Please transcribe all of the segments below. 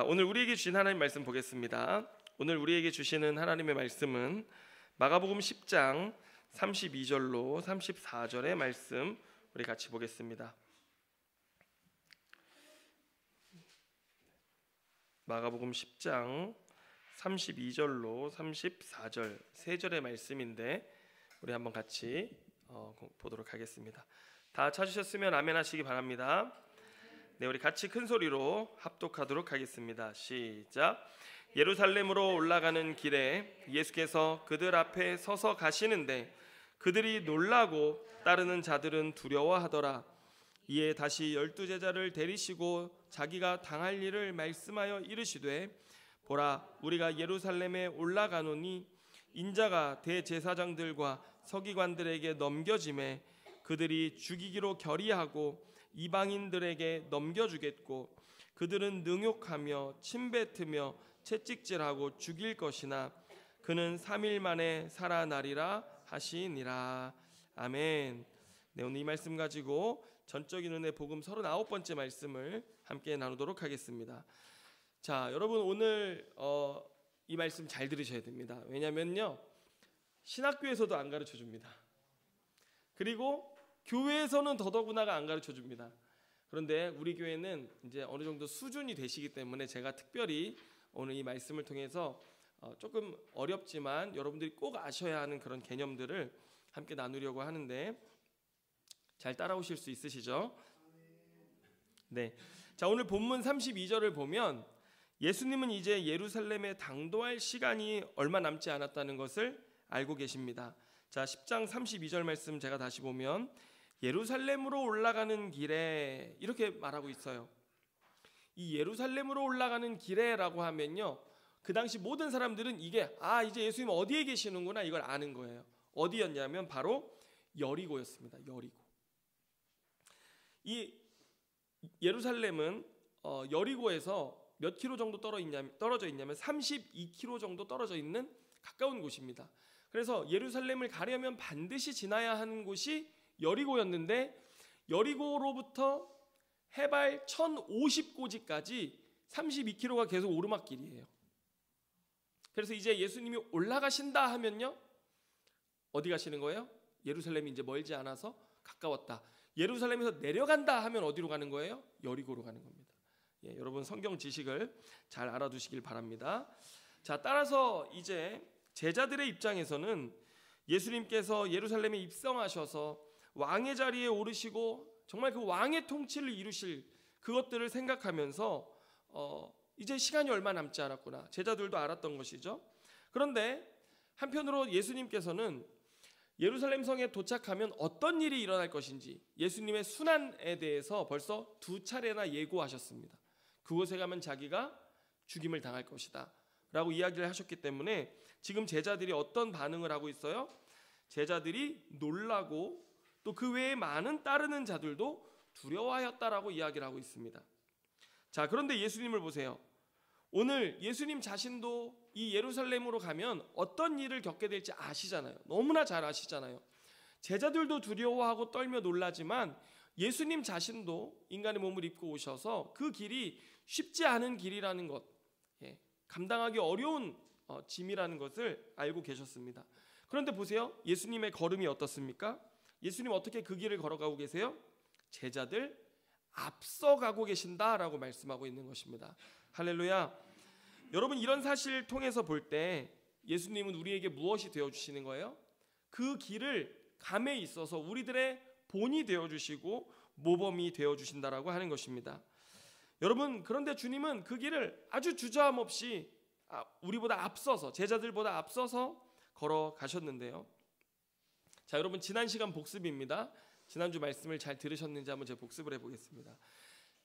오늘 우리에게 주신 하나님 말씀 보겠습니다. 오늘 우리에게 주시는 하나님의 말씀은 마가복음 10장 32절로 34절의 말씀 우리 같이 보겠습니다. 마가복음 10장 32절로 34절 세 절의 말씀인데 우리 한번 같이 보도록 하겠습니다. 다 찾으셨으면 아멘 하시기 바랍니다. 네, 우리 같이 큰 소리로 합독하도록 하겠습니다. 시작. 예루살렘으로 올라가는 길에 예수께서 그들 앞에 서서 가시는데 그들이 놀라고 따르는 자들은 두려워하더라. 이에 다시 12제자를 데리시고 자기가 당할 일을 말씀하여 이르시되 보라, 우리가 예루살렘에 올라가노니 인자가 대제사장들과 서기관들에게 넘겨짐에 그들이 죽이기로 결의하고 이방인들에게 넘겨주겠고 그들은 능욕하며 침뱉으며 채찍질하고 죽일 것이나 그는 3일 만에 살아나리라 하시니라. 아멘. 네, 오늘 이 말씀 가지고 전적인 은혜 복음 39번째 말씀을 함께 나누도록 하겠습니다. 자, 여러분 오늘 이 말씀 잘 들으셔야 됩니다. 왜냐면요, 신학교에서도 안 가르쳐 줍니다. 그리고 교회에서는 더더구나가 안 가르쳐 줍니다. 그런데 우리 교회는 이제 어느 정도 수준이 되시기 때문에 제가 특별히 오늘 이 말씀을 통해서 조금 어렵지만 여러분들이 꼭 아셔야 하는 그런 개념들을 함께 나누려고 하는데 잘 따라오실 수 있으시죠? 네. 자, 오늘 본문 32절을 보면 예수님은 이제 예루살렘에 당도할 시간이 얼마 남지 않았다는 것을 알고 계십니다. 자, 10장 32절 말씀 제가 다시 보면 예루살렘으로 올라가는 길에 이렇게 말하고 있어요. 이 예루살렘으로 올라가는 길에라고 하면요, 그 당시 모든 사람들은 이게 이제 예수님 어디에 계시는구나 이걸 아는 거예요. 어디였냐면 바로 여리고였습니다. 여리고. 이 예루살렘은 여리고에서 몇 킬로 정도 떨어져 있냐면 32킬로 정도 떨어져 있는 가까운 곳입니다. 그래서 예루살렘을 가려면 반드시 지나야 하는 곳이 여리고였는데 여리고로부터 해발 1050고지까지 32km가 계속 오르막길이에요. 그래서 이제 예수님이 올라가신다 하면요, 어디 가시는 거예요? 예루살렘이 이제 멀지 않아서 가까웠다. 예루살렘에서 내려간다 하면 어디로 가는 거예요? 여리고로 가는 겁니다. 예, 여러분 성경 지식을 잘 알아두시길 바랍니다. 자, 따라서 이제 제자들의 입장에서는 예수님께서 예루살렘에 입성하셔서 왕의 자리에 오르시고 정말 그 왕의 통치를 이루실 그것들을 생각하면서 이제 시간이 얼마 남지 않았구나, 제자들도 알았던 것이죠. 그런데 한편으로 예수님께서는 예루살렘 성에 도착하면 어떤 일이 일어날 것인지 예수님의 순환에 대해서 벌써 2차례나 예고하셨습니다. 그곳에 가면 자기가 죽임을 당할 것이다 라고 이야기를 하셨기 때문에 지금 제자들이 어떤 반응을 하고 있어요? 제자들이 놀라고 또 그 외에 많은 따르는 자들도 두려워하였다라고 이야기를 하고 있습니다. 자, 그런데 예수님을 보세요. 오늘 예수님 자신도 이 예루살렘으로 가면 어떤 일을 겪게 될지 아시잖아요. 너무나 잘 아시잖아요. 제자들도 두려워하고 떨며 놀라지만 예수님 자신도 인간의 몸을 입고 오셔서 그 길이 쉽지 않은 길이라는 것, 감당하기 어려운 짐이라는 것을 알고 계셨습니다. 그런데 보세요, 예수님의 걸음이 어떻습니까? 예수님 어떻게 그 길을 걸어가고 계세요? 제자들 앞서가고 계신다라고 말씀하고 있는 것입니다. 할렐루야. 여러분, 이런 사실을 통해서 볼 때 예수님은 우리에게 무엇이 되어주시는 거예요? 그 길을 감에 있어서 우리들의 본이 되어주시고 모범이 되어주신다라고 하는 것입니다. 여러분, 그런데 주님은 그 길을 아주 주저함 없이 우리보다 앞서서, 제자들보다 앞서서 걸어가셨는데요. 자, 여러분, 지난 시간 복습입니다. 지난주 말씀을 잘 들으셨는지 한번 제가 복습을 해보겠습니다.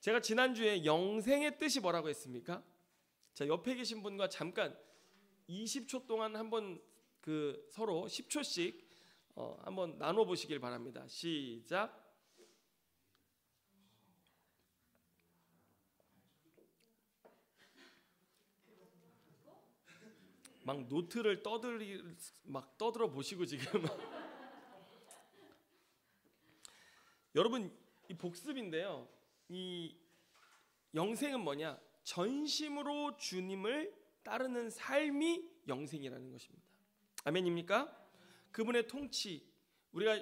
제가 지난주에 영생의 뜻이 뭐라고 했습니까? 자, 옆에 계신 분과 잠깐 20초 동안 한번 서로 10초씩 한번 나눠보시길 바랍니다. 시작. 막 노트를 떠들어 보시고 지금 여러분, 이 복습인데요, 이 영생은 뭐냐? 전심으로 주님을 따르는 삶이 영생이라는 것입니다. 아멘입니까? 그분의 통치, 우리가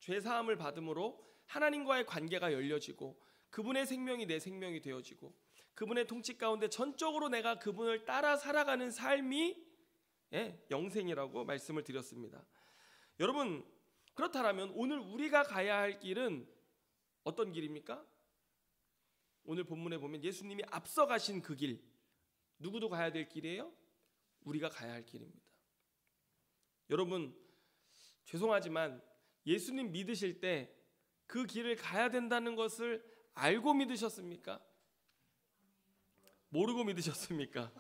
죄사함을 받음으로 하나님과의 관계가 열려지고 그분의 생명이 내 생명이 되어지고 그분의 통치 가운데 전적으로 내가 그분을 따라 살아가는 삶이 영생이라고 말씀을 드렸습니다. 여러분, 그렇다면 오늘 우리가 가야 할 길은 어떤 길입니까? 오늘 본문에 보면 예수님이 앞서가신 그 길, 누구도 가야 될 길이에요? 우리가 가야 할 길입니다. 여러분, 죄송하지만 예수님 믿으실 때 그 길을 가야 된다는 것을 알고 믿으셨습니까? 모르고 믿으셨습니까?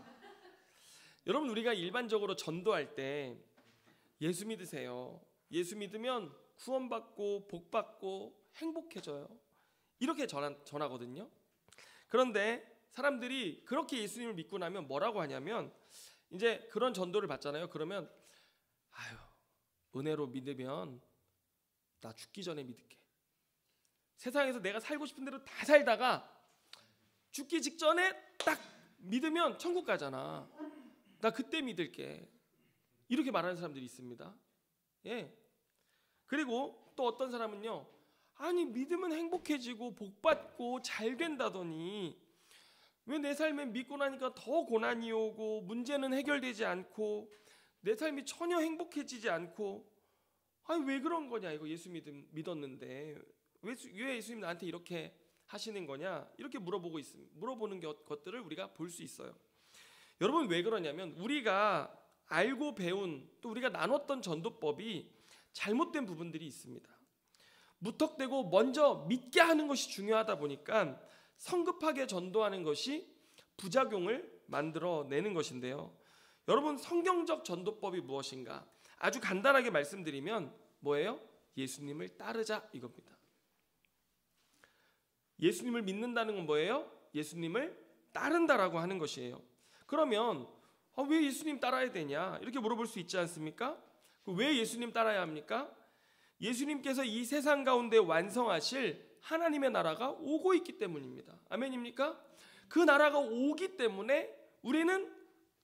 여러분, 우리가 일반적으로 전도할 때 예수 믿으세요. 예수 믿으면 구원받고 복받고 행복해져요. 이렇게 전하거든요. 그런데 사람들이 그렇게 예수님을 믿고 나면 뭐라고 하냐면, 이제 그런 전도를 받잖아요. 그러면 은혜로 믿으면 나 죽기 전에 믿을게. 세상에서 내가 살고 싶은 대로 다 살다가 죽기 직전에 딱 믿으면 천국 가잖아. 나 그때 믿을게. 이렇게 말하는 사람들이 있습니다. 그리고 또 어떤 사람은요, 아니 믿으면 행복해지고 복받고 잘 된다더니 왜 내 삶에 믿고 나니까 더 고난이 오고 문제는 해결되지 않고 내 삶이 전혀 행복해지지 않고, 아니 왜 그런 거냐, 이거 예수 믿었는데 왜 예수님 나한테 이렇게 하시는 거냐, 이렇게 물어보는 것들을 우리가 볼 수 있어요. 여러분, 왜 그러냐면 우리가 알고 배운, 또 우리가 나눴던 전도법이 잘못된 부분들이 있습니다. 무턱대고 먼저 믿게 하는 것이 중요하다 보니까 성급하게 전도하는 것이 부작용을 만들어내는 것인데요. 여러분, 성경적 전도법이 무엇인가? 아주 간단하게 말씀드리면 뭐예요? 예수님을 따르자, 이겁니다. 예수님을 믿는다는 건 뭐예요? 예수님을 따른다라고 하는 것이에요. 그러면 왜 예수님 따라야 되냐, 이렇게 물어볼 수 있지 않습니까? 왜 예수님 따라야 합니까? 예수님께서 이 세상 가운데 완성하실 하나님의 나라가 오고 있기 때문입니다. 아멘입니까? 그 나라가 오기 때문에 우리는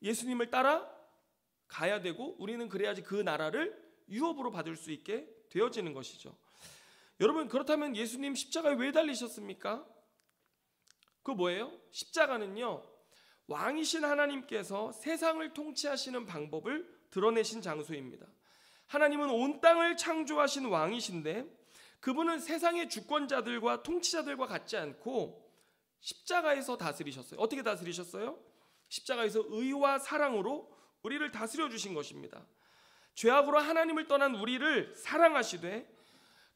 예수님을 따라 가야 되고, 우리는 그래야지 그 나라를 유업으로 받을 수 있게 되어지는 것이죠. 여러분, 그렇다면 예수님 십자가에 왜 달리셨습니까? 그거 뭐예요? 십자가는요, 왕이신 하나님께서 세상을 통치하시는 방법을 드러내신 장소입니다. 하나님은 온 땅을 창조하신 왕이신데 그분은 세상의 주권자들과 통치자들과 같지 않고 십자가에서 다스리셨어요. 어떻게 다스리셨어요? 십자가에서 의와 사랑으로 우리를 다스려 주신 것입니다. 죄악으로 하나님을 떠난 우리를 사랑하시되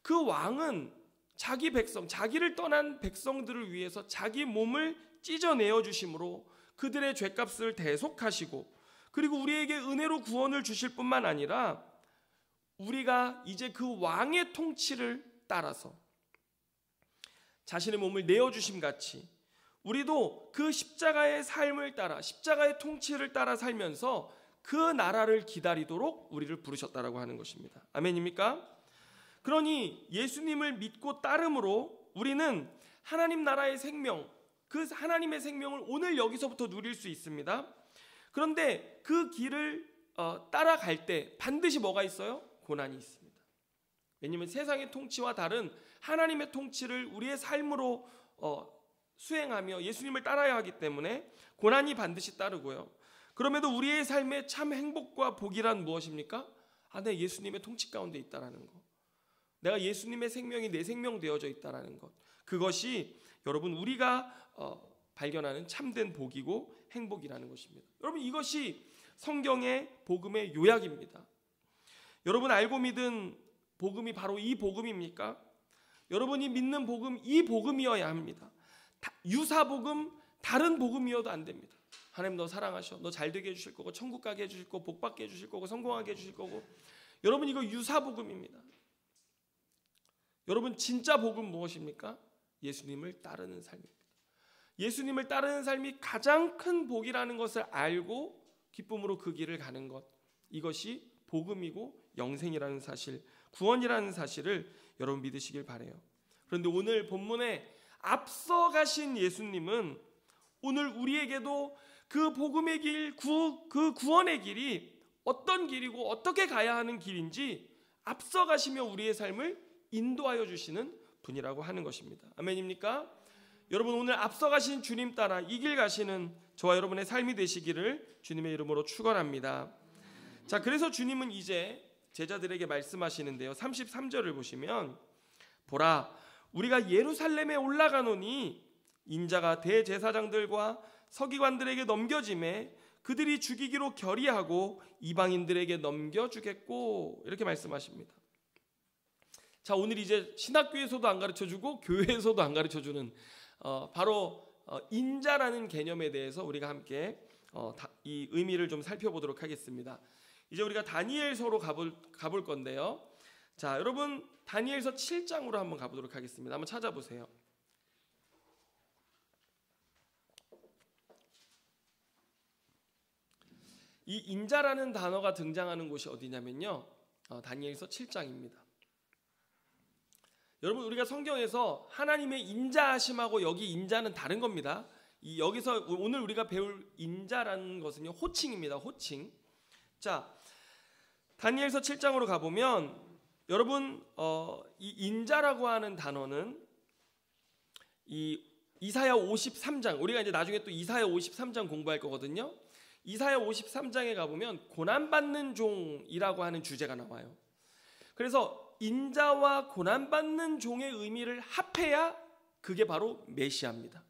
그 왕은 자기 백성, 자기를 떠난 백성들을 위해서 자기 몸을 찢어내어 주심으로 그들의 죄값을 대속하시고, 그리고 우리에게 은혜로 구원을 주실 뿐만 아니라 우리가 이제 그 왕의 통치를 따라서 자신의 몸을 내어주심 같이 우리도 그 십자가의 삶을 따라, 십자가의 통치를 따라 살면서 그 나라를 기다리도록 우리를 부르셨다라고 하는 것입니다. 아멘입니까? 그러니 예수님을 믿고 따름으로 우리는 하나님 나라의 생명, 그 하나님의 생명을 오늘 여기서부터 누릴 수 있습니다. 그런데 그 길을 따라갈 때 반드시 뭐가 있어요? 고난이 있습니다. 왜냐하면 세상의 통치와 다른 하나님의 통치를 우리의 삶으로 수행하며 예수님을 따라야 하기 때문에 고난이 반드시 따르고요. 그럼에도 우리의 삶의 참 행복과 복이란 무엇입니까? 내가 예수님의 통치 가운데 있다라는 것, 내가 예수님의 생명이 내 생명 되어져 있다라는 것, 그것이 여러분 우리가 발견하는 참된 복이고 행복이라는 것입니다. 여러분, 이것이 성경의 복음의 요약입니다. 여러분 알고 믿은 복음이 바로 이 복음입니까? 여러분이 믿는 복음, 이 복음이어야 합니다. 유사 복음, 다른 복음이어도 안 됩니다. 하나님 너 사랑하셔, 너 잘되게 해주실 거고, 천국 가게 해주실 거고, 복받게 해주실 거고, 성공하게 해주실 거고. 여러분, 이거 유사 복음입니다. 여러분, 진짜 복음 무엇입니까? 예수님을 따르는 삶입니다. 예수님을 따르는 삶이 가장 큰 복이라는 것을 알고 기쁨으로 그 길을 가는 것, 이것이 복음이고 영생이라는 사실, 구원이라는 사실을 여러분 믿으시길 바라요. 그런데 오늘 본문에 앞서 가신 예수님은 오늘 우리에게도 그 복음의 길, 그 구원의 길이 어떤 길이고 어떻게 가야 하는 길인지 앞서가시며 우리의 삶을 인도하여 주시는 분이라고 하는 것입니다. 아멘입니까? 여러분, 오늘 앞서가신 주님 따라 이 길 가시는 저와 여러분의 삶이 되시기를 주님의 이름으로 축원합니다. 자, 그래서 주님은 이제 제자들에게 말씀하시는데요. 33절을 보시면, 보라, 우리가 예루살렘에 올라가노니 인자가 대제사장들과 서기관들에게 넘겨짐에 그들이 죽이기로 결의하고 이방인들에게 넘겨주겠고, 이렇게 말씀하십니다. 자, 오늘 이제 신학교에서도 안 가르쳐주고 교회에서도 안 가르쳐주는 바로 인자라는 개념에 대해서 우리가 함께 이 의미를 좀 살펴보도록 하겠습니다. 이제 우리가 다니엘서로 가볼 건데요. 자, 여러분, 다니엘서 7장으로 한번 가보도록 하겠습니다. 한번 찾아보세요. 이 인자라는 단어가 등장하는 곳이 어디냐면요, 다니엘서 7장입니다. 여러분, 우리가 성경에서 하나님의 인자하심하고 여기 인자는 다른 겁니다. 여기서 오늘 우리가 배울 인자라는 것은요, 호칭입니다. 호칭. 자, 다니엘서 7장으로 가보면 여러분, 이 인자라고 하는 단어는 이 이사야 53장, 우리가 이제 나중에 또 이사야 53장 공부할 거거든요. 이사야 53장에 가보면 고난받는 종이라고 하는 주제가 나와요. 그래서 인자와 고난받는 종의 의미를 합해야 그게 바로 메시아입니다.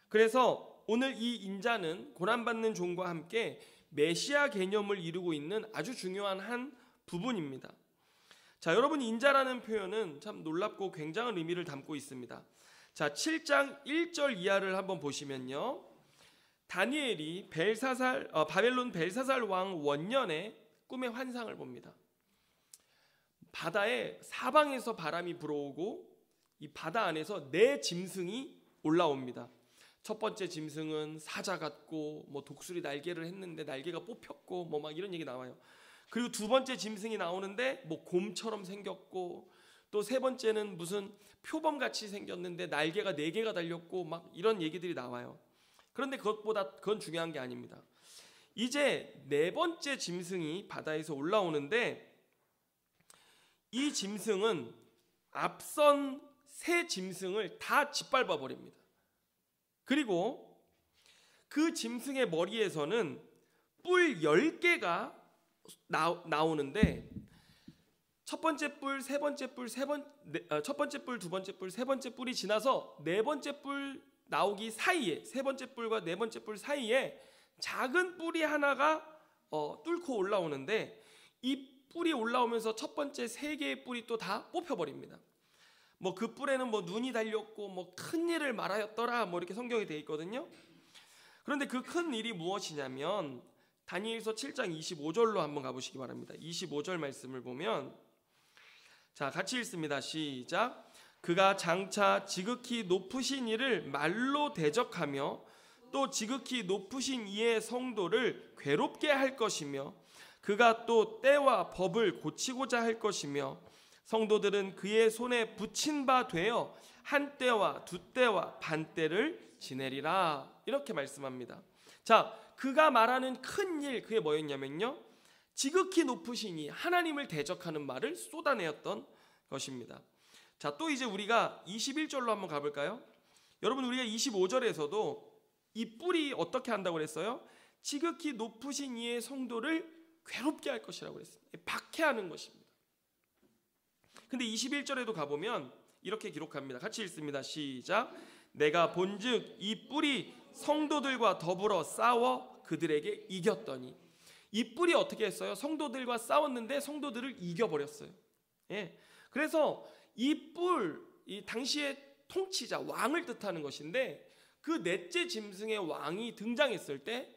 그래서 오늘 이 인자는 고난받는 종과 함께 메시아 개념을 이루고 있는 아주 중요한 한 부분입니다. 자, 여러분, 인자라는 표현은 참 놀랍고 굉장한 의미를 담고 있습니다. 자, 7장 1절 이하를 한번 보시면요, 다니엘이 바벨론 벨사살 왕 원년에 꿈의 환상을 봅니다. 바다에 사방에서 바람이 불어오고 이 바다 안에서 네 짐승이 올라옵니다. 첫 번째 짐승은 사자 같고 뭐 독수리 날개를 했는데 날개가 뽑혔고 뭐 막 이런 얘기 나와요. 그리고 두 번째 짐승이 나오는데 뭐 곰처럼 생겼고, 또 세 번째는 무슨 표범같이 생겼는데 날개가 4개가 달렸고 막 이런 얘기들이 나와요. 그런데 그건 중요한 게 아닙니다. 이제 네 번째 짐승이 바다에서 올라오는데 이 짐승은 앞선 세 짐승을 다 짓밟아 버립니다. 그리고 그 짐승의 머리에서는 뿔 10개가 나오는데 첫 번째 뿔, 세 번째 뿔, 첫 번째 뿔, 두 번째 뿔, 세 번째 뿔이 지나서 네 번째 뿔 나오기 사이에, 세 번째 뿔과 네 번째 뿔 사이에 작은 뿔이 하나가 뚫고 올라오는데, 이 뿔이 올라오면서 첫 번째 3개의 뿔이 또 다 뽑혀버립니다. 뭐 그 뿔에는 뭐 눈이 달렸고 뭐 큰 일을 말하였더라 뭐 이렇게 성경에 되어 있거든요. 그런데 그 큰 일이 무엇이냐면 다니엘서 7장 25절로 한번 가보시기 바랍니다. 25절 말씀을 보면, 자, 같이 읽습니다. 시작. 그가 장차 지극히 높으신 이를 말로 대적하며 또 지극히 높으신 이의 성도를 괴롭게 할 것이며, 그가 또 때와 법을 고치고자 할 것이며, 성도들은 그의 손에 붙인 바 되어 한 때와 두 때와 반 때를 지내리라. 이렇게 말씀합니다. 자, 그가 말하는 큰 일, 그게 뭐였냐면요, 지극히 높으신 이 하나님을 대적하는 말을 쏟아내었던 것입니다. 자, 또 이제 우리가 21절로 한번 가볼까요? 여러분, 우리가 25절에서도 이 뿔이 어떻게 한다고 그랬어요? 지극히 높으신 이의 성도를 괴롭게 할 것이라고 그랬습니다. 박해하는 것입니다. 근데 21절에도 가보면 이렇게 기록합니다. 같이 읽습니다. 시작. 내가 본즉 이 뿔이 성도들과 더불어 싸워 그들에게 이겼더니. 이 뿔이 어떻게 했어요? 성도들과 싸웠는데 성도들을 이겨버렸어요. 예. 그래서 이 뿔, 이 당시의 통치자, 왕을 뜻하는 것인데, 그 넷째 짐승의 왕이 등장했을 때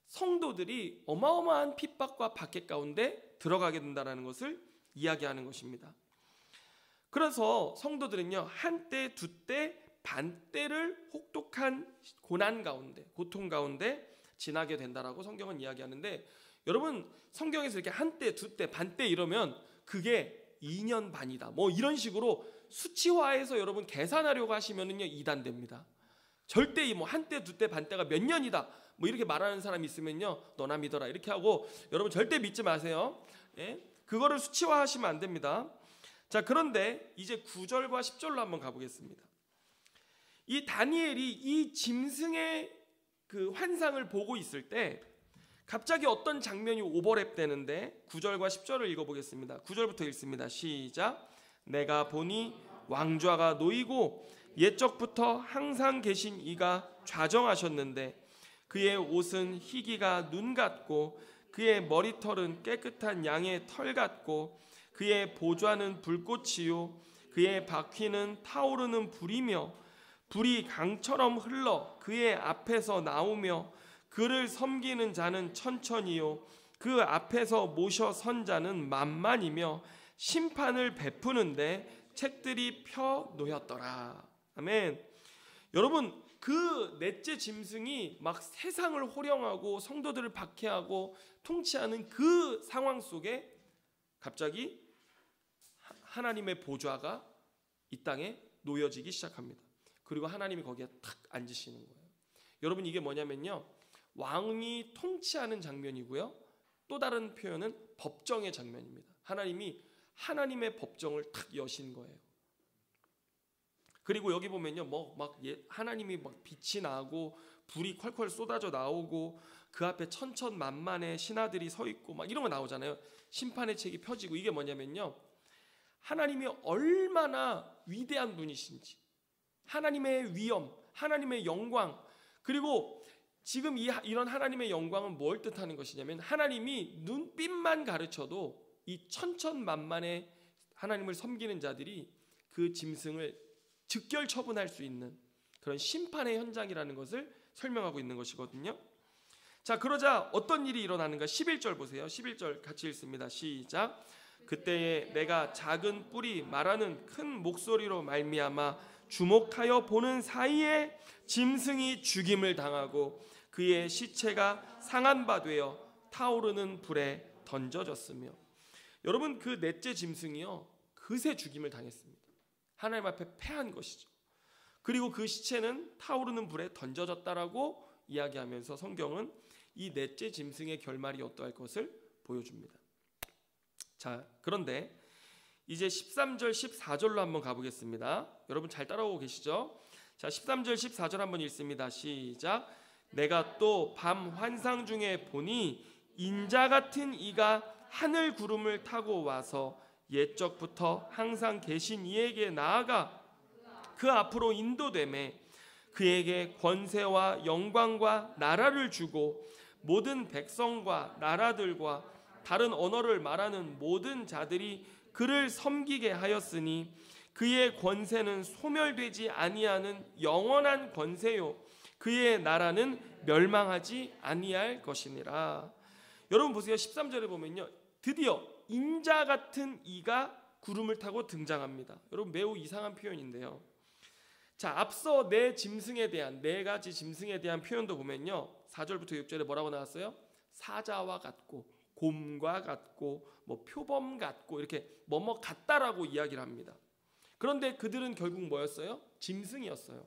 성도들이 어마어마한 핍박과 박해 가운데 들어가게 된다는 것을 이야기하는 것입니다. 그래서 성도들은요, 한 때, 두 때, 반 때를 혹독한 고난 가운데, 고통 가운데 지나게 된다라고 성경은 이야기하는데, 여러분, 성경에서 이렇게 한 때, 두 때, 반 때 이러면 그게 2년 반이다 뭐 이런 식으로 수치화해서 여러분 계산하려고 하시면은요, 이단됩니다. 절대 뭐 한때 두때 반때가 몇 년이다 뭐 이렇게 말하는 사람이 있으면요, 너나 믿어라 이렇게 하고, 여러분 절대 믿지 마세요. 예? 그거를 수치화하시면 안 됩니다. 자, 그런데 이제 9절과 10절로 한번 가보겠습니다. 이 다니엘이 이 짐승의 그 환상을 보고 있을 때 갑자기 어떤 장면이 오버랩되는데 9절과 10절을 읽어보겠습니다. 9절부터 읽습니다. 시작. 내가 보니 왕좌가 놓이고 옛적부터 항상 계신 이가 좌정하셨는데 그의 옷은 희기가 눈 같고 그의 머리털은 깨끗한 양의 털 같고 그의 보좌는 불꽃이요 그의 바퀴는 타오르는 불이며 불이 강처럼 흘러 그의 앞에서 나오며 그를 섬기는 자는 천천히요 그 앞에서 모셔 선 자는 만만이며 심판을 베푸는데 책들이 펴 놓였더라. 아멘. 여러분, 그 넷째 짐승이 막 세상을 호령하고 성도들을 박해하고 통치하는 그 상황 속에 갑자기 하나님의 보좌가 이 땅에 놓여지기 시작합니다. 그리고 하나님이 거기에 탁 앉으시는 거예요. 여러분, 이게 뭐냐면요, 왕이 통치하는 장면이고요, 또 다른 표현은 법정의 장면입니다. 하나님이 하나님의 법정을 탁 여신 거예요. 그리고 여기 보면요, 하나님이 막 빛이 나고 불이 콸콸 쏟아져 나오고 그 앞에 천천만만의 신하들이 서 있고 막 이런 거 나오잖아요. 심판의 책이 펴지고, 이게 뭐냐면요, 하나님이 얼마나 위대한 분이신지, 하나님의 위엄, 하나님의 영광, 그리고 지금 이런 하나님의 영광은 뭘 뜻하는 것이냐면 하나님이 눈빛만 가르쳐도 이 천천만만의 하나님을 섬기는 자들이 그 짐승을 즉결 처분할 수 있는 그런 심판의 현장이라는 것을 설명하고 있는 것이거든요. 자, 그러자 어떤 일이 일어나는가? 11절 보세요. 11절 같이 읽습니다. 시작. 그때에 내가 작은 뿔이 말하는 큰 목소리로 말미암아 주목하여 보는 사이에 짐승이 죽임을 당하고 그의 시체가 상한 바 되어 타오르는 불에 던져졌으며, 여러분, 그 넷째 짐승이요, 그새 죽임을 당했습니다. 하나님 앞에 패한 것이죠. 그리고 그 시체는 타오르는 불에 던져졌다라고 이야기하면서 성경은 이 넷째 짐승의 결말이 어떠할 것을 보여줍니다. 자, 그런데 이제 13절 14절로 한번 가보겠습니다. 여러분 잘 따라오고 계시죠? 자, 13절 14절 한번 읽습니다. 시작. 내가 또 밤 환상 중에 보니 인자 같은 이가 하늘 구름을 타고 와서 옛적부터 항상 계신 이에게 나아가 그 앞으로 인도되매 그에게 권세와 영광과 나라를 주고 모든 백성과 나라들과 다른 언어를 말하는 모든 자들이 그를 섬기게 하였으니 그의 권세는 소멸되지 아니하는 영원한 권세요 그의 나라는 멸망하지 아니할 것이니라. 여러분 보세요. 13절에 보면요, 드디어 인자 같은 이가 구름을 타고 등장합니다. 여러분, 매우 이상한 표현인데요. 자, 앞서 네 가지 짐승에 대한 표현도 보면요, 4절부터 6절에 뭐라고 나왔어요? 사자와 같고 곰과 같고 뭐 표범 같고 이렇게 뭐뭐 같다라고 이야기를 합니다. 그런데 그들은 결국 뭐였어요? 짐승이었어요.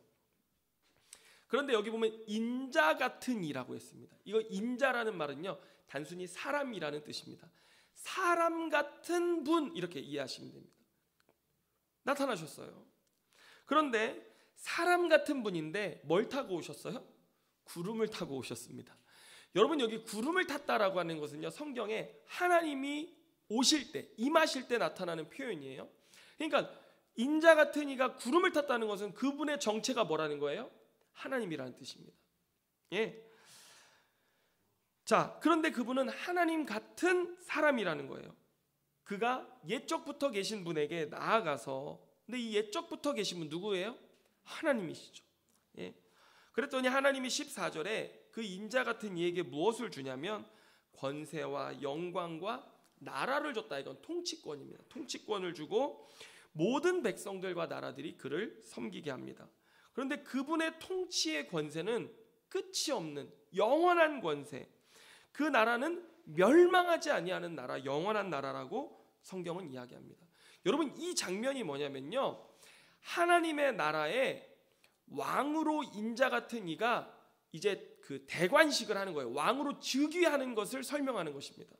그런데 여기 보면 인자 같은 이라고 했습니다. 이거 인자라는 말은요, 단순히 사람이라는 뜻입니다. 사람 같은 분, 이렇게 이해하시면 됩니다. 나타나셨어요. 그런데 사람 같은 분인데 뭘 타고 오셨어요? 구름을 타고 오셨습니다. 여러분, 여기 구름을 탔다라고 하는 것은요, 성경에 하나님이 오실 때, 임하실 때 나타나는 표현이에요. 그러니까 인자 같은 이가 구름을 탔다는 것은 그분의 정체가 뭐라는 거예요? 하나님이라는 뜻입니다. 예. 자, 그런데 그분은 하나님 같은 사람이라는 거예요. 그가 옛적부터 계신 분에게 나아가서, 근데 이 옛적부터 계신 분 누구예요? 하나님이시죠. 예. 그랬더니 하나님이 14절에 그 인자 같은 이에게 무엇을 주냐면 권세와 영광과 나라를 줬다. 이건 통치권입니다. 통치권을 주고 모든 백성들과 나라들이 그를 섬기게 합니다. 그런데 그분의 통치의 권세는 끝이 없는 영원한 권세, 그 나라는 멸망하지 아니하는 나라, 영원한 나라라고 성경은 이야기합니다. 여러분, 이 장면이 뭐냐면요, 하나님의 나라에 왕으로 인자 같은 이가 이제 그 대관식을 하는 거예요. 왕으로 즉위하는 것을 설명하는 것입니다.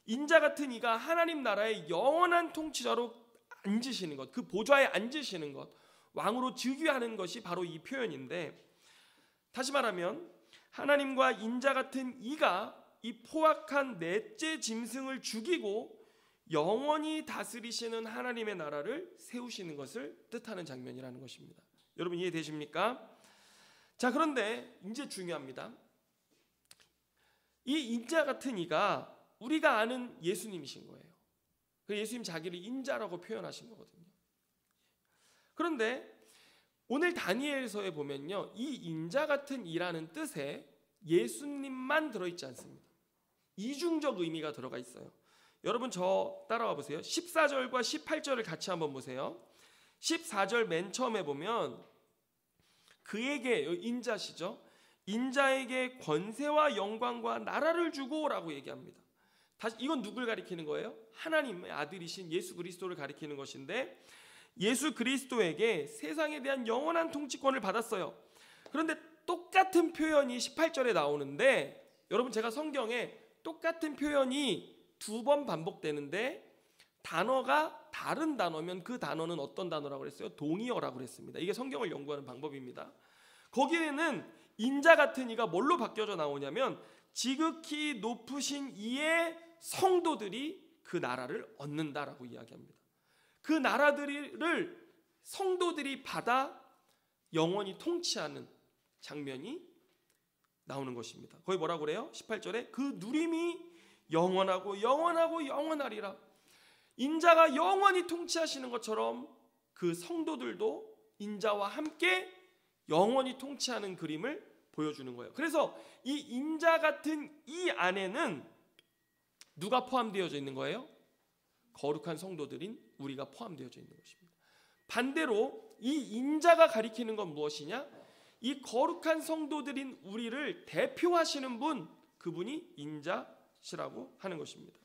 인자 같은 이가 하나님 나라의 영원한 통치자로 앉으시는 것, 그 보좌에 앉으시는 것, 왕으로 즉위하는 것이 바로 이 표현인데, 다시 말하면 하나님과 인자 같은 이가 이 포악한 넷째 짐승을 죽이고 영원히 다스리시는 하나님의 나라를 세우시는 것을 뜻하는 장면이라는 것입니다. 여러분 이해되십니까? 자, 그런데 이제 중요합니다. 이 인자 같은 이가 우리가 아는 예수님이신 거예요. 그 예수님 자기를 인자라고 표현하신 거거든요. 그런데 오늘 다니엘서에 보면요, 이 인자 같은 이라는 뜻에 예수님만 들어있지 않습니다. 이중적 의미가 들어가 있어요. 여러분 저 따라와 보세요. 14절과 18절을 같이 한번 보세요. 14절 맨 처음에 보면 그에게, 인자시죠, 인자에게 권세와 영광과 나라를 주고라고 얘기합니다. 다시 이건 누굴 가리키는 거예요? 하나님의 아들이신 예수 그리스도를 가리키는 것인데, 예수 그리스도에게 세상에 대한 영원한 통치권을 받았어요. 그런데 똑같은 표현이 18절에 나오는데, 여러분 제가 성경에 똑같은 표현이 2번 반복되는데 단어가 다른 단어면 그 단어는 어떤 단어라고 그랬어요? 동의어라고 그랬습니다. 이게 성경을 연구하는 방법입니다. 거기에는 인자 같은 이가 뭘로 바뀌어져 나오냐면 지극히 높으신 이의 성도들이 그 나라를 얻는다라고 이야기합니다. 그 나라들을 성도들이 받아 영원히 통치하는 장면이 나오는 것입니다. 거기 뭐라고 그래요? 18절에 그 누림이 영원하고 영원하고 영원하리라. 인자가 영원히 통치하시는 것처럼 그 성도들도 인자와 함께 영원히 통치하는 그림을 보여주는 거예요. 그래서 이 인자 같은 이 안에는 누가 포함되어져 있는 거예요? 거룩한 성도들인 우리가 포함되어져 있는 것입니다. 반대로 이 인자가 가리키는 건 무엇이냐? 이 거룩한 성도들인 우리를 대표하시는 분, 그분이 인자시라고 하는 것입니다.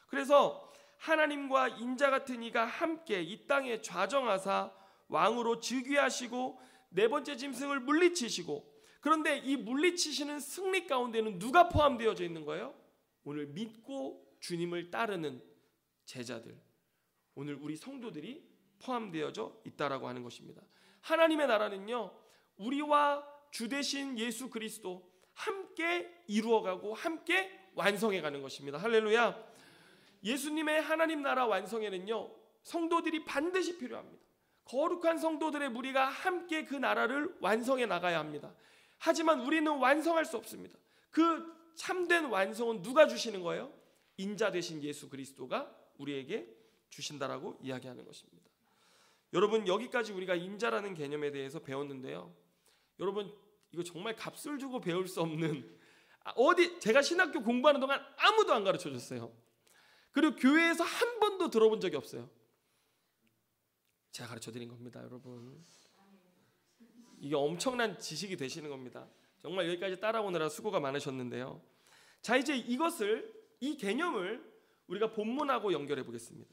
그래서 하나님과 인자 같은 이가 함께 이 땅에 좌정하사 왕으로 즉위하시고 네 번째 짐승을 물리치시고, 그런데 이 물리치시는 승리 가운데는 누가 포함되어져 있는 거예요? 오늘 믿고 주님을 따르는 제자들, 오늘 우리 성도들이 포함되어져 있다라고 하는 것입니다. 하나님의 나라는요, 우리와 주 되신 예수 그리스도 함께 이루어가고 함께 완성해가는 것입니다. 할렐루야. 예수님의 하나님 나라 완성에는요, 성도들이 반드시 필요합니다. 거룩한 성도들의 무리가 함께 그 나라를 완성해 나가야 합니다. 하지만 우리는 완성할 수 없습니다. 그 참된 완성은 누가 주시는 거예요? 인자 되신 예수 그리스도가 우리에게 주신다라고 이야기하는 것입니다. 여러분 여기까지 우리가 인자라는 개념에 대해서 배웠는데요, 여러분 이거 정말 값을 주고 배울 수 없는, 제가 신학교 공부하는 동안 아무도 안 가르쳐 줬어요. 그리고 교회에서 한 번도 들어본 적이 없어요. 제가 가르쳐 드린 겁니다, 여러분. 이게 엄청난 지식이 되시는 겁니다. 정말 여기까지 따라오느라 수고가 많으셨는데요. 자, 이제 이 개념을 우리가 본문하고 연결해 보겠습니다.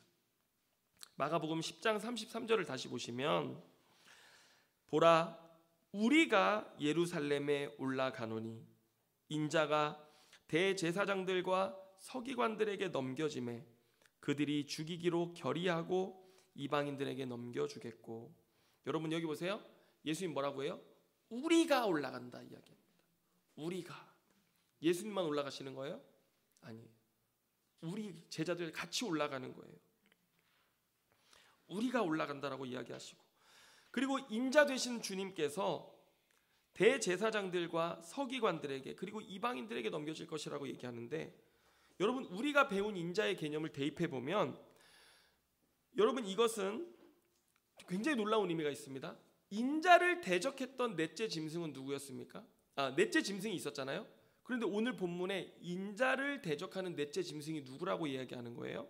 마가복음 10장 33절을 다시 보시면, 보라, 우리가 예루살렘에 올라가노니 인자가 대제사장들과 서기관들에게 넘겨짐에 그들이 죽이기로 결의하고 이방인들에게 넘겨주겠고. 여러분 여기 보세요. 예수님 뭐라고 해요? 우리가 올라간다 이야기합니다. 우리가. 예수님만 올라가시는 거예요? 아니에요. 우리 제자들 같이 올라가는 거예요. 우리가 올라간다라고 이야기하시고, 그리고 인자 되신 주님께서 대제사장들과 서기관들에게 그리고 이방인들에게 넘겨질 것이라고 얘기하는데, 여러분 우리가 배운 인자의 개념을 대입해 보면, 여러분 이것은 굉장히 놀라운 의미가 있습니다. 인자를 대적했던 넷째 짐승은 누구였습니까? 넷째 짐승이 있었잖아요. 그런데 오늘 본문에 인자를 대적하는 넷째 짐승이 누구라고 이야기하는 거예요?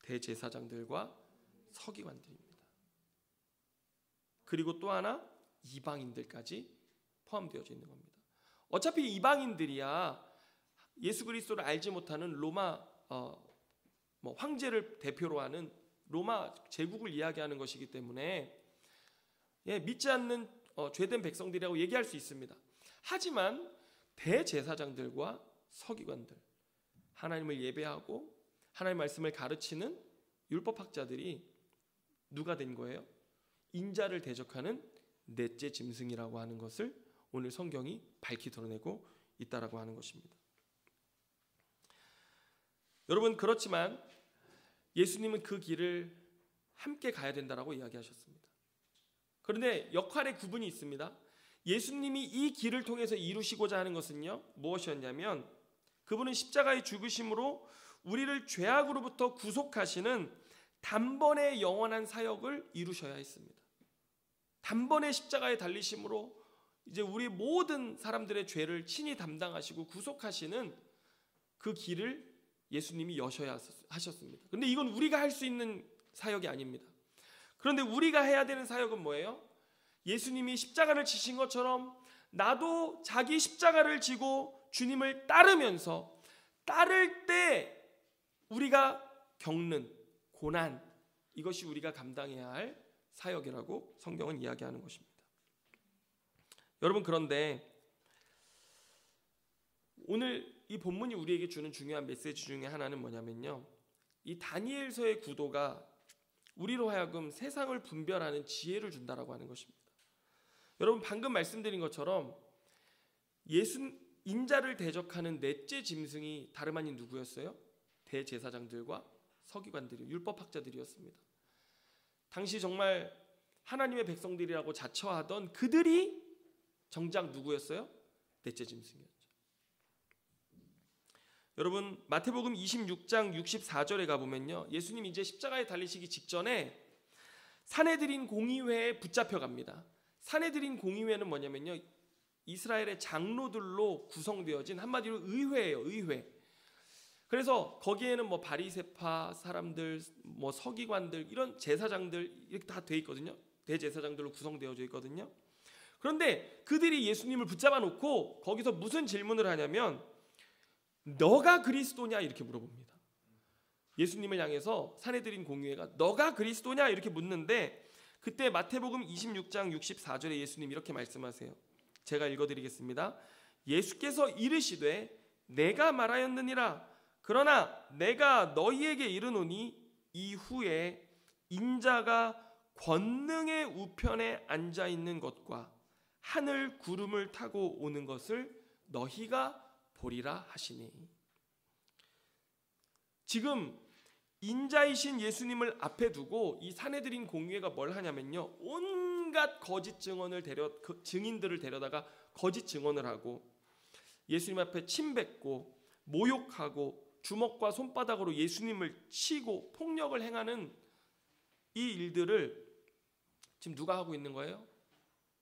대제사장들과 서기관들입니다. 그리고 또 하나, 이방인들까지 포함되어져 있는 겁니다. 어차피 이방인들이야 예수 그리스도를 알지 못하는 로마 황제를 대표로 하는 로마 제국을 이야기하는 것이기 때문에 믿지 않는 죄된 백성들이라고 얘기할 수 있습니다. 하지만 대제사장들과 서기관들, 하나님을 예배하고 하나님의 말씀을 가르치는 율법학자들이 누가 된 거예요? 인자를 대적하는 넷째 짐승이라고 하는 것을 오늘 성경이 밝히 드러내고 있다라고 하는 것입니다. 여러분, 그렇지만 예수님은 그 길을 함께 가야 된다라고 이야기하셨습니다. 그런데 역할의 구분이 있습니다. 예수님이 이 길을 통해서 이루시고자 하는 것은요, 무엇이었냐면 그분은 십자가의 죽으심으로 우리를 죄악으로부터 구속하시는 단번의 영원한 사역을 이루셔야 했습니다. 단번의 십자가에 달리심으로 이제 우리 모든 사람들의 죄를 친히 담당하시고 구속하시는 그 길을 예수님이 여셔야 하셨습니다. 그런데 이건 우리가 할 수 있는 사역이 아닙니다. 그런데 우리가 해야 되는 사역은 뭐예요? 예수님이 십자가를 지신 것처럼 나도 자기 십자가를 지고 주님을 따르면서 따를 때 우리가 겪는 고난, 이것이 우리가 감당해야 할 사역이라고 성경은 이야기하는 것입니다. 여러분, 그런데 오늘 이 본문이 우리에게 주는 중요한 메시지 중에 하나는 뭐냐면요, 이 다니엘서의 구도가 우리로 하여금 세상을 분별하는 지혜를 준다라고 하는 것입니다. 여러분, 방금 말씀드린 것처럼 인자를 대적하는 넷째 짐승이 다름 아닌 누구였어요? 대제사장들과 서기관들이, 율법학자들이었습니다. 당시 정말 하나님의 백성들이라고 자처하던 그들이 정작 누구였어요? 넷째 짐승이었죠. 여러분, 마태복음 26장 64절에 가보면요, 예수님이 이제 십자가에 달리시기 직전에 산헤드린 공의회에 붙잡혀 갑니다. 산헤드린 공의회는 뭐냐면요, 이스라엘의 장로들로 구성되어진 한마디로 의회예요. 의회. 그래서 거기에는 뭐 바리새파 사람들, 뭐 서기관들, 이런 제사장들 이렇게 다 돼 있거든요. 대제사장들로 구성되어져 있거든요. 그런데 그들이 예수님을 붙잡아 놓고 거기서 무슨 질문을 하냐면 너가 그리스도냐 이렇게 물어봅니다. 예수님을 향해서 산헤드린 공의회가 너가 그리스도냐 이렇게 묻는데, 그때 마태복음 26장 64절에 예수님 이렇게 말씀하세요. 제가 읽어드리겠습니다. 예수께서 이르시되 내가 말하였느니라. 그러나 내가 너희에게 이르노니 이후에 인자가 권능의 우편에 앉아 있는 것과 하늘 구름을 타고 오는 것을 너희가 보리라 하시니. 지금 인자이신 예수님을 앞에 두고 이 산헤드린 공의회가 뭘 하냐면요, 온갖 거짓 증인들을 데려다가 거짓 증언을 하고 예수님 앞에 침뱉고 모욕하고 주먹과 손바닥으로 예수님을 치고 폭력을 행하는 이 일들을 지금 누가 하고 있는 거예요?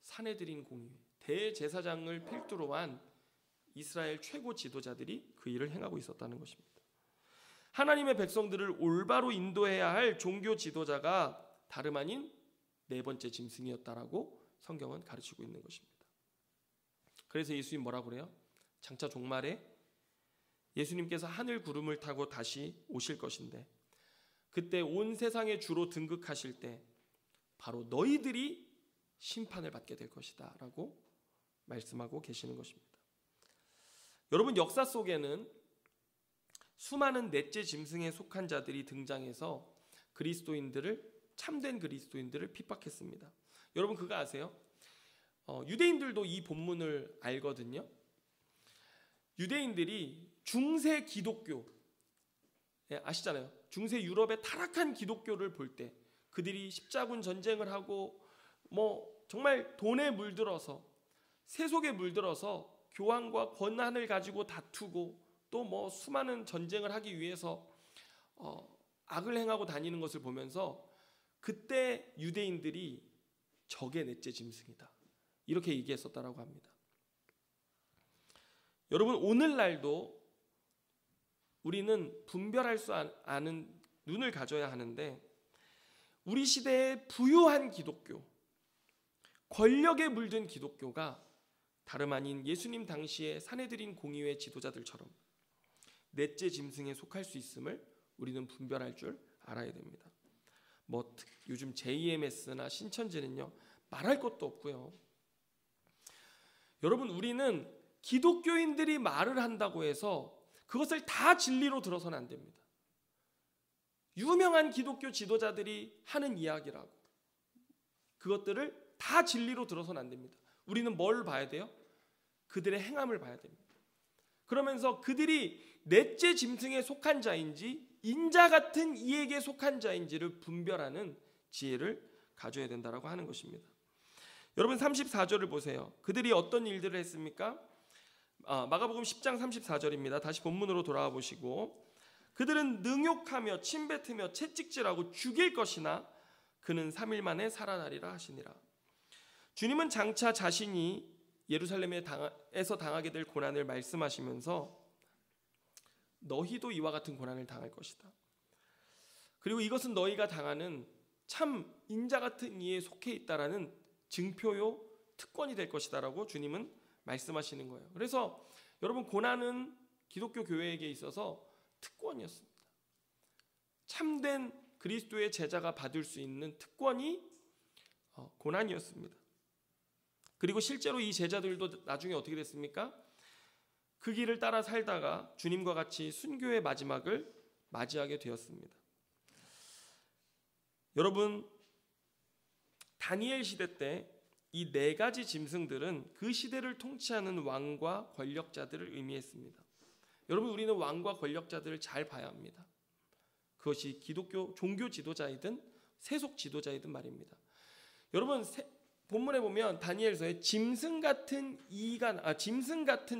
산헤드린 공의회, 대제사장을 필두로 한 이스라엘 최고 지도자들이 그 일을 행하고 있었다는 것입니다. 하나님의 백성들을 올바로 인도해야 할 종교 지도자가 다름 아닌 네 번째 짐승이었다라고 성경은 가르치고 있는 것입니다. 그래서 예수님 뭐라고 그래요? 장차 종말에 예수님께서 하늘 구름을 타고 다시 오실 것인데 그때 온 세상의 주로 등극하실 때 바로 너희들이 심판을 받게 될 것이다 라고 말씀하고 계시는 것입니다. 여러분, 역사 속에는 수많은 넷째 짐승에 속한 자들이 등장해서 참된 그리스도인들을 핍박했습니다. 여러분, 그거 아세요? 유대인들도 이 본문을 알거든요. 유대인들이 중세 기독교, 아시잖아요. 중세 유럽의 타락한 기독교를 볼 때 그들이 십자군 전쟁을 하고 뭐 정말 돈에 물들어서 세속에 물들어서 교황과 권한을 가지고 다투고 또 뭐 수많은 전쟁을 하기 위해서 악을 행하고 다니는 것을 보면서 그때 유대인들이 적의 넷째 짐승이다 이렇게 얘기했었다라고 합니다. 여러분, 오늘날도 우리는 분별할 수 아는 눈을 가져야 하는데 우리 시대의 부유한 기독교, 권력에 물든 기독교가 다름 아닌 예수님 당시의 산헤드린 공의회 지도자들처럼 넷째 짐승에 속할 수 있음을 우리는 분별할 줄 알아야 됩니다. 요즘 JMS나 신천지는요 말할 것도 없고요. 여러분, 우리는 기독교인들이 말을 한다고 해서 그것을 다 진리로 들어서는 안 됩니다. 유명한 기독교 지도자들이 하는 이야기라고 그것들을 다 진리로 들어서는 안 됩니다. 우리는 뭘 봐야 돼요? 그들의 행함을 봐야 됩니다. 그러면서 그들이 넷째 짐승에 속한 자인지 인자 같은 이에게 속한 자인지를 분별하는 지혜를 가져야 된다라고 하는 것입니다. 여러분 34절을 보세요. 그들이 어떤 일들을 했습니까? 마가복음 10장 34절입니다. 다시 본문으로 돌아와 보시고, 그들은 능욕하며 침뱉으며 채찍질하고 죽일 것이나 그는 3일 만에 살아나리라 하시니라. 주님은 장차 자신이 예루살렘에서 당하게 될 고난을 말씀하시면서 너희도 이와 같은 고난을 당할 것이다. 그리고 이것은 너희가 당하는 참 인자 같은 이에 속해 있다라는 증표요 특권이 될 것이다라고 주님은 말씀하시는 거예요. 그래서 여러분, 고난은 기독교 교회에게 있어서 특권이었습니다. 참된 그리스도의 제자가 받을 수 있는 특권이 고난이었습니다. 그리고 실제로 이 제자들도 나중에 어떻게 됐습니까? 그 길을 따라 살다가 주님과 같이 순교의 마지막을 맞이하게 되었습니다. 여러분, 다니엘 시대 때 이 네 가지 짐승들은 그 시대를 통치하는 왕과 권력자들을 의미했습니다. 여러분, 우리는 왕과 권력자들을 잘 봐야 합니다. 그것이 기독교 종교 지도자이든 세속 지도자이든 말입니다. 여러분, 본문에 보면 다니엘서에 짐승 같은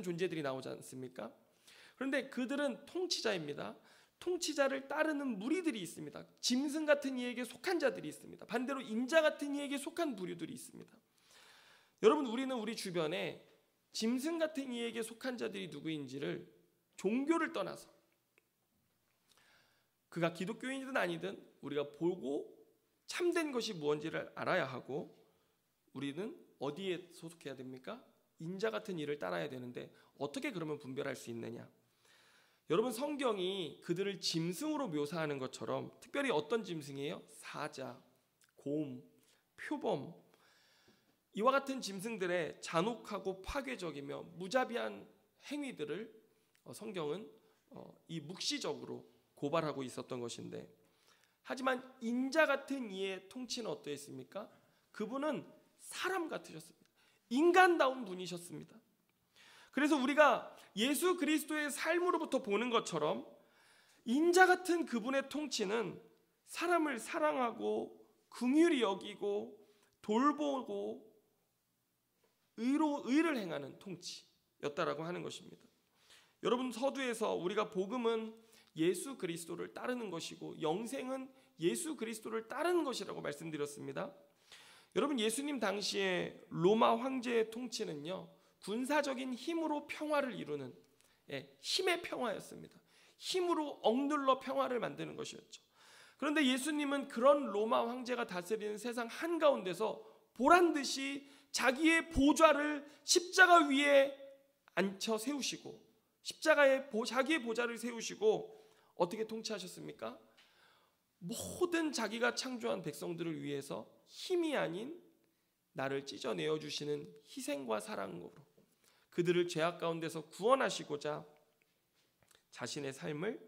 존재들이 나오지 않습니까? 그런데 그들은 통치자입니다. 통치자를 따르는 무리들이 있습니다. 짐승 같은 이에게 속한 자들이 있습니다. 반대로 인자 같은 이에게 속한 부류들이 있습니다. 여러분, 우리는 우리 주변에 짐승 같은 이에게 속한 자들이 누구인지를 종교를 떠나서 그가 기독교인이든 아니든 우리가 보고 참된 것이 무엇인지를 알아야 하고, 우리는 어디에 소속해야 됩니까? 인자 같은 일을 따라야 되는데 어떻게 그러면 분별할 수 있느냐? 여러분, 성경이 그들을 짐승으로 묘사하는 것처럼 특별히 어떤 짐승이에요? 사자, 곰, 표범, 이와 같은 짐승들의 잔혹하고 파괴적이며 무자비한 행위들을 성경은 이 묵시적으로 고발하고 있었던 것인데, 하지만 인자 같은 이의 통치는 어떠했습니까? 그분은 사람 같으셨습니다. 인간다운 분이셨습니다. 그래서 우리가 예수 그리스도의 삶으로부터 보는 것처럼 인자 같은 그분의 통치는 사람을 사랑하고 긍휼히 여기고 돌보고 의를 행하는 통치였다라고 하는 것입니다. 여러분, 서두에서 우리가 복음은 예수 그리스도를 따르는 것이고 영생은 예수 그리스도를 따르는 것이라고 말씀드렸습니다. 여러분, 예수님 당시에 로마 황제의 통치는요, 군사적인 힘으로 평화를 이루는 힘의 평화였습니다. 힘으로 억눌러 평화를 만드는 것이었죠. 그런데 예수님은 그런 로마 황제가 다스리는 세상 한가운데서 보란듯이 자기의 보좌를 십자가 위에 앉혀 세우시고 자기의 보좌를 세우시고 어떻게 통치하셨습니까? 모든 자기가 창조한 백성들을 위해서 힘이 아닌 나를 찢어내어 주시는 희생과 사랑으로 그들을 죄악 가운데서 구원하시고자 자신의 삶을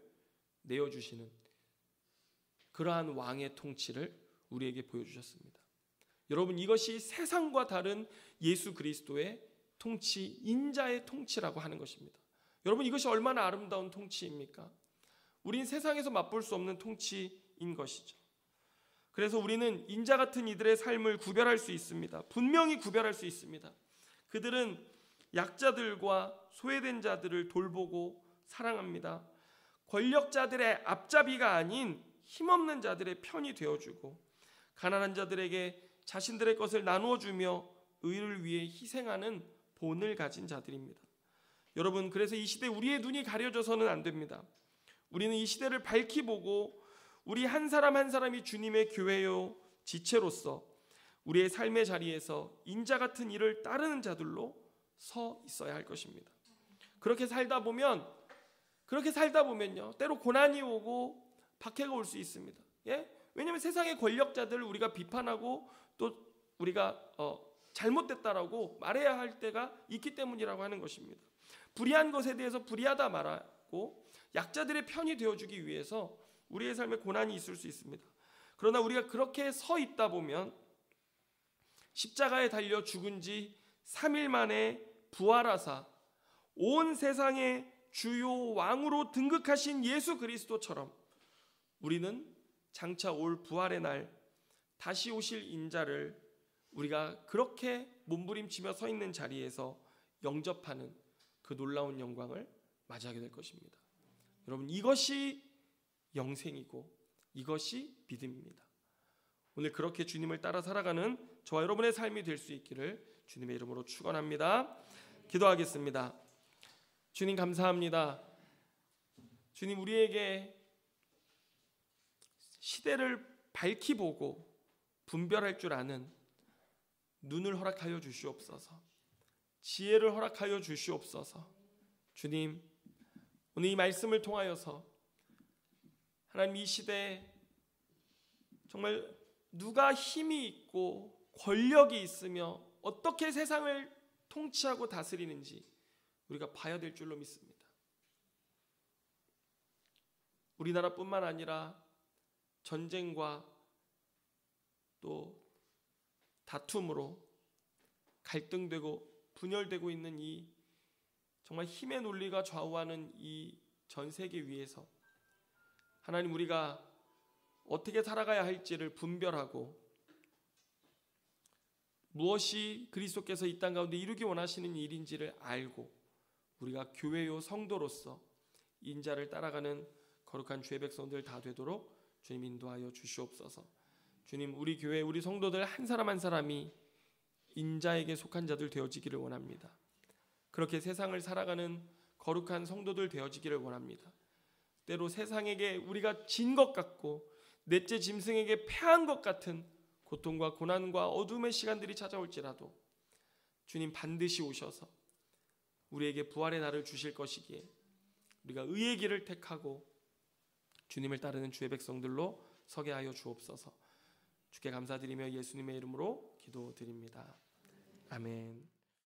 내어주시는 그러한 왕의 통치를 우리에게 보여주셨습니다. 여러분, 이것이 세상과 다른 예수 그리스도의 통치, 인자의 통치라고 하는 것입니다. 여러분, 이것이 얼마나 아름다운 통치입니까? 우린 세상에서 맛볼 수 없는 통치인 것이죠. 그래서 우리는 인자 같은 이들의 삶을 구별할 수 있습니다. 분명히 구별할 수 있습니다. 그들은 약자들과 소외된 자들을 돌보고 사랑합니다. 권력자들의 앞잡이가 아닌 힘없는 자들의 편이 되어주고 가난한 자들에게 자신들의 것을 나누어주며 의를 위해 희생하는 본을 가진 자들입니다. 여러분, 그래서 이 시대 우리의 눈이 가려져서는 안 됩니다. 우리는 이 시대를 밝히 보고 우리 한 사람 한 사람이 주님의 교회요 지체로서 우리의 삶의 자리에서 인자 같은 일을 따르는 자들로 서 있어야 할 것입니다. 그렇게 살다 보면요, 때로 고난이 오고 박해가 올 수 있습니다. 왜냐하면 세상의 권력자들을 우리가 비판하고 또 우리가 잘못됐다라고 말해야 할 때가 있기 때문이라고 하는 것입니다. 불의한 것에 대해서 불의하다 말하고 약자들의 편이 되어주기 위해서 우리의 삶에 고난이 있을 수 있습니다. 그러나 우리가 그렇게 서 있다 보면 십자가에 달려 죽은 지 3일 만에 부활하사 온 세상의 주요 왕으로 등극하신 예수 그리스도처럼 우리는 장차 올 부활의 날 다시 오실 인자를 우리가 그렇게 몸부림치며 서 있는 자리에서 영접하는 그 놀라운 영광을 맞이하게 될 것입니다. 여러분, 이것이 영생이고 이것이 믿음입니다. 오늘 그렇게 주님을 따라 살아가는 저와 여러분의 삶이 될 수 있기를 주님의 이름으로 축원합니다. 기도하겠습니다. 주님 감사합니다. 주님, 우리에게 시대를 밝히 보고 분별할 줄 아는 눈을 허락하여 주시옵소서. 지혜를 허락하여 주시옵소서. 주님, 오늘 이 말씀을 통하여서 하나님, 이 시대에 정말 누가 힘이 있고 권력이 있으며 어떻게 세상을 통치하고 다스리는지 우리가 봐야 될 줄로 믿습니다. 우리나라뿐만 아니라 전쟁과 또 다툼으로 갈등되고 분열되고 있는 이 정말 힘의 논리가 좌우하는 이 전 세계 위에서 하나님, 우리가 어떻게 살아가야 할지를 분별하고 무엇이 그리스도께서 이 땅 가운데 이루기 원하시는 일인지를 알고 우리가 교회요 성도로서 인자를 따라가는 거룩한 주의 백성들 다 되도록 주님 인도하여 주시옵소서. 주님, 우리 교회 우리 성도들 한 사람 한 사람이 인자에게 속한 자들 되어지기를 원합니다. 그렇게 세상을 살아가는 거룩한 성도들 되어지기를 원합니다. 때로 세상에게 우리가 진 것 같고 넷째 짐승에게 패한 것 같은 고통과 고난과 어둠의 시간들이 찾아올지라도 주님 반드시 오셔서 우리에게 부활의 날을 주실 것이기에 우리가 의의 길을 택하고 주님을 따르는 주의 백성들로 서게 하여 주옵소서. 주께 감사드리며 예수님의 이름으로 기도드립니다. 아멘.